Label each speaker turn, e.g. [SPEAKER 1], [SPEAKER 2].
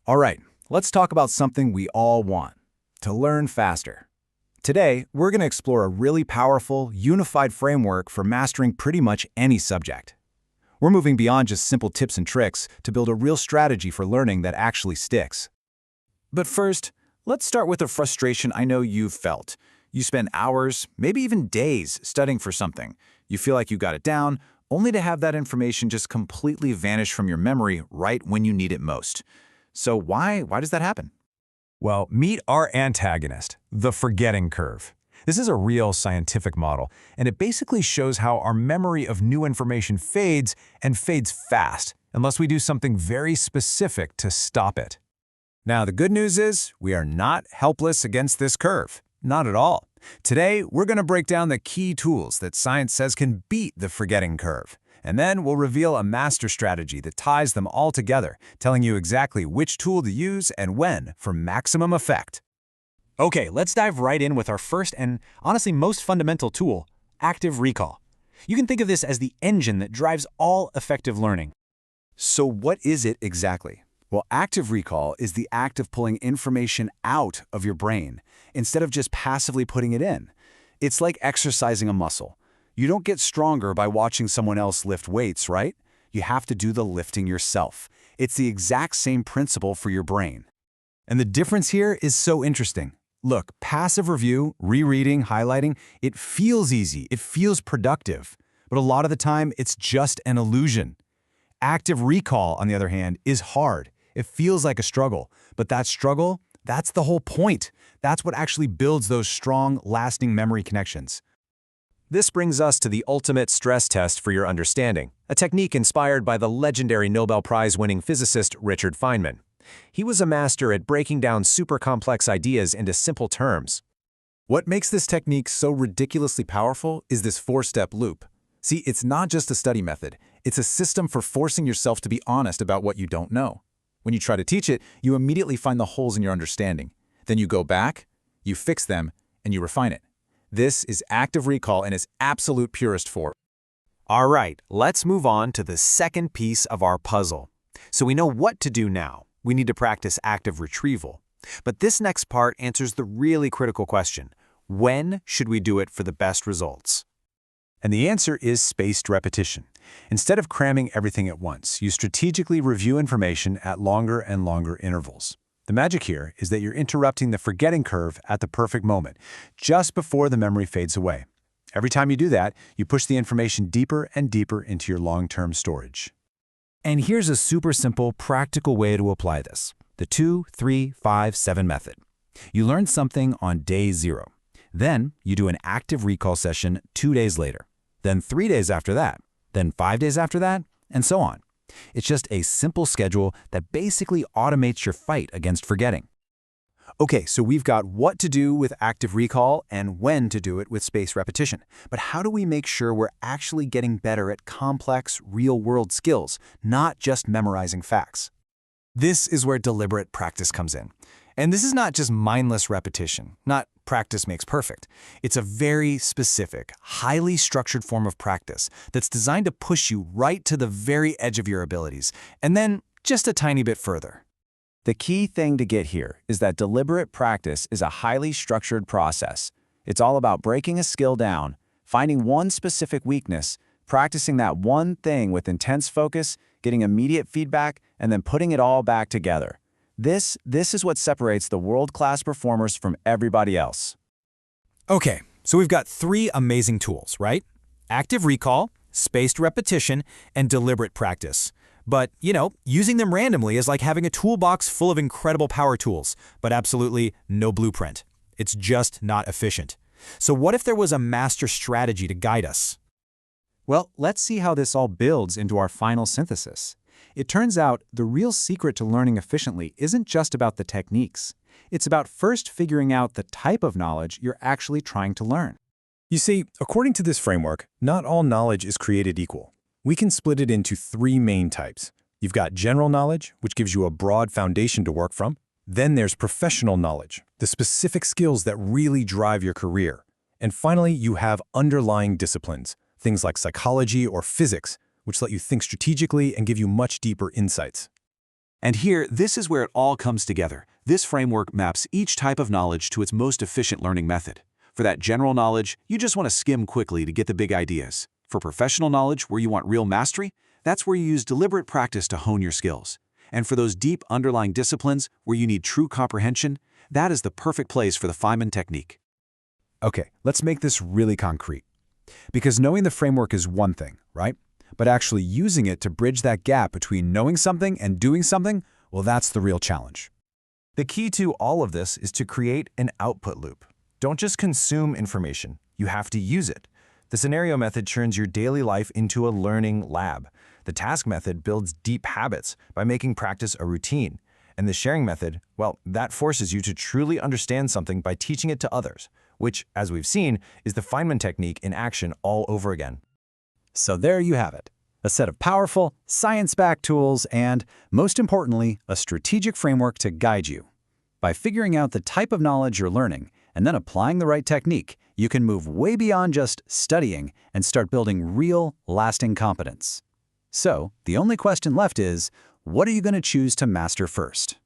[SPEAKER 1] All right, let's talk about something we all want: to learn faster. Today, we're going to explore a really powerful, unified framework for mastering pretty much any subject. We're moving beyond just simple tips and tricks to build a real strategy for learning that actually sticks. But first, let's start with a frustration I know you've felt. You spend hours, maybe even days, studying for something. You feel like you got it down, only to have that information just completely vanish from your memory right when you need it most. So why does that happen?
[SPEAKER 2] Well, meet our antagonist, the forgetting curve. This is a real scientific model, and it basically shows how our memory of new information fades, and fades fast, unless we do something very specific to stop it.
[SPEAKER 1] Now, the good news is we are not helpless against this curve. Not at all. Today, we're going to break down the key tools that science says can beat the forgetting curve. And then we'll reveal a master strategy that ties them all together, telling you exactly which tool to use and when for maximum effect.
[SPEAKER 3] Okay, let's dive right in with our first and honestly most fundamental tool, active recall. You can think of this as the engine that drives all effective learning.
[SPEAKER 1] So what is it exactly? Well, active recall is the act of pulling information out of your brain instead of just passively putting it in. It's like exercising a muscle. You don't get stronger by watching someone else lift weights, right? You have to do the lifting yourself. It's the exact same principle for your brain. And the difference here is so interesting. Look, passive review, rereading, highlighting, it feels easy, it feels productive. But a lot of the time, it's just an illusion. Active recall, on the other hand, is hard. It feels like a struggle. But that struggle, that's the whole point. That's what actually builds those strong, lasting memory connections.
[SPEAKER 2] This brings us to the ultimate stress test for your understanding, a technique inspired by the legendary Nobel Prize-winning physicist Richard Feynman. He was a master at breaking down super complex ideas into simple terms.
[SPEAKER 1] What makes this technique so ridiculously powerful is this four-step loop. See, it's not just a study method. It's a system for forcing yourself to be honest about what you don't know. When you try to teach it, you immediately find the holes in your understanding. Then you go back, you fix them, and you refine it. This is active recall in its absolute purest form.
[SPEAKER 2] All right, let's move on to the second piece of our puzzle. So we know what to do now. We need to practice active retrieval. But this next part answers the really critical question: when should we do it for the best results?
[SPEAKER 1] And the answer is spaced repetition. Instead of cramming everything at once, you strategically review information at longer and longer intervals. The magic here is that you're interrupting the forgetting curve at the perfect moment, just before the memory fades away. Every time you do that, you push the information deeper and deeper into your long-term storage. And here's a super simple, practical way to apply this: the 2, 3, 5, 7 method. You learn something on day 0. Then you do an active recall session 2 days later. Then 3 days after that. Then 5 days after that, and so on. It's just a simple schedule that basically automates your fight against forgetting. Okay, so we've got what to do with active recall and when to do it with spaced repetition. But how do we make sure we're actually getting better at complex, real-world skills, not just memorizing facts? This is where deliberate practice comes in. And this is not just mindless repetition, not practice makes perfect. It's a very specific, highly structured form of practice that's designed to push you right to the very edge of your abilities, and then just a tiny bit further. The key thing to get here is that deliberate practice is a highly structured process. It's all about breaking a skill down, finding one specific weakness, practicing that one thing with intense focus, getting immediate feedback, and then putting it all back together. This is what separates the world-class performers from everybody else. Okay, so we've got 3 amazing tools, right? Active recall, spaced repetition, and deliberate practice. But, using them randomly is like having a toolbox full of incredible power tools, but absolutely no blueprint. It's just not efficient. So what if there was a master strategy to guide us? Well, let's see how this all builds into our final synthesis. It turns out the real secret to learning efficiently isn't just about the techniques. It's about first figuring out the type of knowledge you're actually trying to learn. You see, according to this framework, not all knowledge is created equal. We can split it into 3 main types. You've got general knowledge, which gives you a broad foundation to work from. Then there's professional knowledge, the specific skills that really drive your career. And finally, you have underlying disciplines, things like psychology or physics, which let you think strategically and give you much deeper insights.
[SPEAKER 4] And here, this is where it all comes together. This framework maps each type of knowledge to its most efficient learning method. For that general knowledge, you just want to skim quickly to get the big ideas. For professional knowledge, where you want real mastery, that's where you use deliberate practice to hone your skills. And for those deep underlying disciplines where you need true comprehension, that is the perfect place for the Feynman technique.
[SPEAKER 1] Okay, let's make this really concrete. Because knowing the framework is one thing, right? But actually using it to bridge that gap between knowing something and doing something, well, that's the real challenge.
[SPEAKER 2] The key to all of this is to create an output loop. Don't just consume information, you have to use it. The scenario method turns your daily life into a learning lab. The task method builds deep habits by making practice a routine. And the sharing method, well, that forces you to truly understand something by teaching it to others, which, as we've seen, is the Feynman technique in action all over again.
[SPEAKER 1] So there you have it. A set of powerful, science-backed tools and, most importantly, a strategic framework to guide you. By figuring out the type of knowledge you're learning and then applying the right technique, you can move way beyond just studying and start building real, lasting competence. So, the only question left is, what are you going to choose to master first?